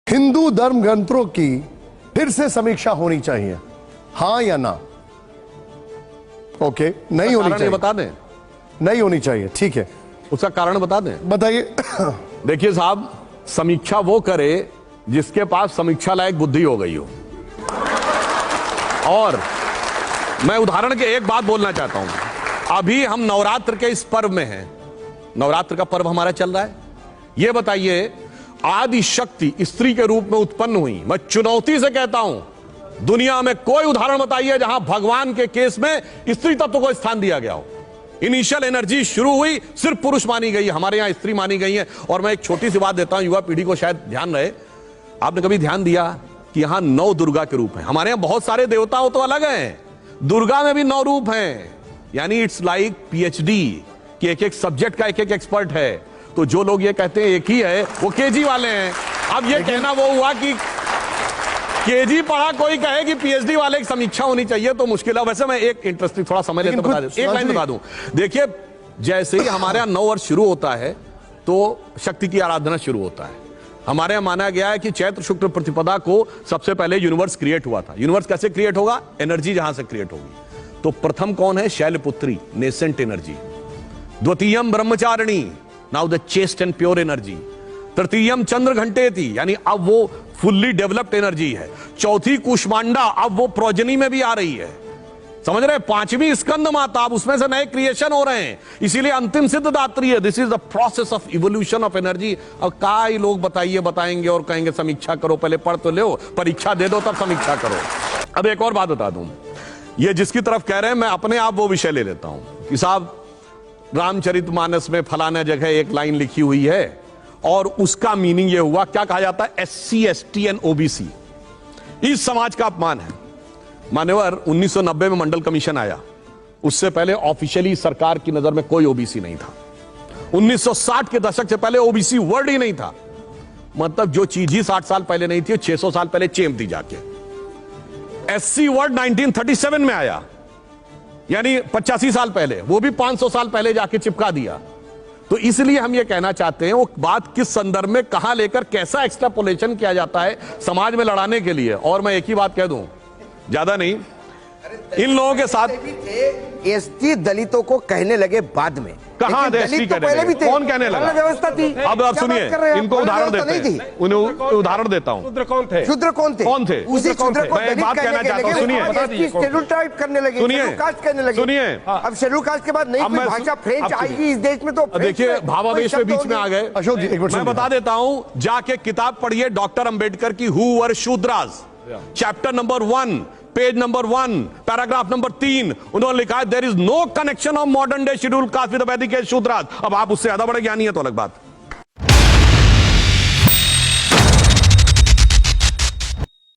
हिंदू धर्म ग्रंथों की फिर से समीक्षा होनी चाहिए, हाँ या ना? ओके, नहीं होनी चाहिए। बता दें, नहीं होनी चाहिए, ठीक है। उसका कारण बता दें। बताइए। देखिए साहब, समीक्षा वो करे जिसके पास समीक्षा लायक बुद्धि हो गई हो। और मैं उदाहरण के एक बात बोलना चाहता हूं। अभी हम नवरात्र के इस पर्व में हैं, नवरात्र का पर्व हमारा चल रहा है। यह बताइए, आदि शक्ति स्त्री के रूप में उत्पन्न हुई। मैं चुनौती से कहता हूं, दुनिया में कोई उदाहरण बताइए जहां भगवान के केस में स्त्री तत्व को स्थान दिया गया हो। इनिशियल एनर्जी शुरू हुई, सिर्फ पुरुष मानी गई, हमारे यहां स्त्री मानी गई है। और मैं एक छोटी सी बात देता हूं, युवा पीढ़ी को शायद ध्यान रहे। आपने कभी ध्यान दिया कि यहां 9 दुर्गा के रूप हैं? हमारे यहां बहुत सारे देवता हो तो अलग हैं, दुर्गा में भी 9 रूप हैं। यानी इट्स लाइक पीएचडी कि एक एक सब्जेक्ट का एक एक एक्सपर्ट है। तो जो लोग ये कहते हैं एक ही है, वो केजी वाले हैं। अब ये कहना वो हुआ कि केजी पढ़ा कोई कहे कि पीएचडी वाले की समीक्षा होनी चाहिए तो मुश्किल है। वैसे मैं एक इंटरेस्टिंग थोड़ा समय लेकर बता दूं, एक लाइन बता दूं। देखिए, जैसे ही हमारे यहां 9 वर्ष शुरू होता है तो शक्ति की आराधना शुरू होता है। हमारे यहां माना गया है कि चैत्र शुक्ल प्रतिपदा को सबसे पहले यूनिवर्स क्रिएट हुआ था। यूनिवर्स कैसे क्रिएट होगा? एनर्जी जहां से क्रिएट होगी। तो प्रथम कौन है? Shailputri, nascent energy. द्वितीयम Brahmacharini, now the chaste and pure energy. तृतीयम चंद्र घंटेति, यानी अब वो फुल्ली डेवलप्ड एनर्जी है। चौथी कुष्मांडा, अब वो प्रोजनी में भी आ रही है, समझ रहे? 5वीं स्कंद माता, अब उसमें से नए क्रिएशन हो रहे हैं, इसीलिए अंतिम सिद्धदात्री है। This is the process of evolution of energy. अब कई लोग बताएंगे और कहेंगे समीक्षा करो, पहले पढ़ तो लो, परीक्षा दे दो तब समीक्षा करो। अब एक और बात बता दूं, ये जिसकी तरफ कह रहे हैं मैं अपने आप वो विषय ले लेता हूं कि साहब रामचरितमानस में फलाना जगह एक लाइन लिखी हुई है और उसका मीनिंग ये हुआ, क्या कहा जाता है? SC ST एंड OBC इस समाज का अपमान है। मान्यवर 1990 में मंडल कमीशन आया, उससे पहले ऑफिशियली सरकार की नजर में कोई OBC नहीं था। 1960 के दशक से पहले OBC वर्ड ही नहीं था। मतलब जो चीज ही 60 साल पहले नहीं थी, 600 साल पहले चेम थी जाके। SC वर्ड 1937 में आया, यानी 85 साल पहले, वो भी 500 साल पहले जाके चिपका दिया। तो इसलिए हम ये कहना चाहते हैं, वो बात किस संदर्भ में कहां लेकर कैसा एक्सट्रापोलेशन किया जाता है समाज में लड़ाने के लिए। और मैं एक ही बात कह दूं, ज्यादा नहीं, इन लोगों के साथ एसटी दलितों को कहने लगे बाद में। कहां दलित तो पहले भी थे, कौन कहने लगा? व्यवस्था थी। अब आप सुनिए, इनको उदाहरण देते हैं, उन्हें उदाहरण देता हूं। शूद्र कौन थे? शूद्र कौन थे? कौन थे? उसी शूद्र को मैं एक बात कहना चाहता हूं, सुनिए। शेड्यूल टाइप करने लगे, सुनिए, कास्ट करने लगे। सुनिए, अब शेड्यूल कास्ट के बाद नई कोई भाषा फ्रेंच आएगी इस देश में तो देखिए, भावावेश में बीच में आ गए। अशोक जी, एक मिनट मैं बता देता हूं, जाके किताब पढ़िए डॉक्टर अंबेडकर की, who were Shudras, chapter number 1, page number 1, paragraph number 3, उन्होंने लिखा है there is no connection of modern day schedule caste with Vedic age Shudras. अब आप उससे ज्यादा बड़े ज्ञानी है तो अलग बात।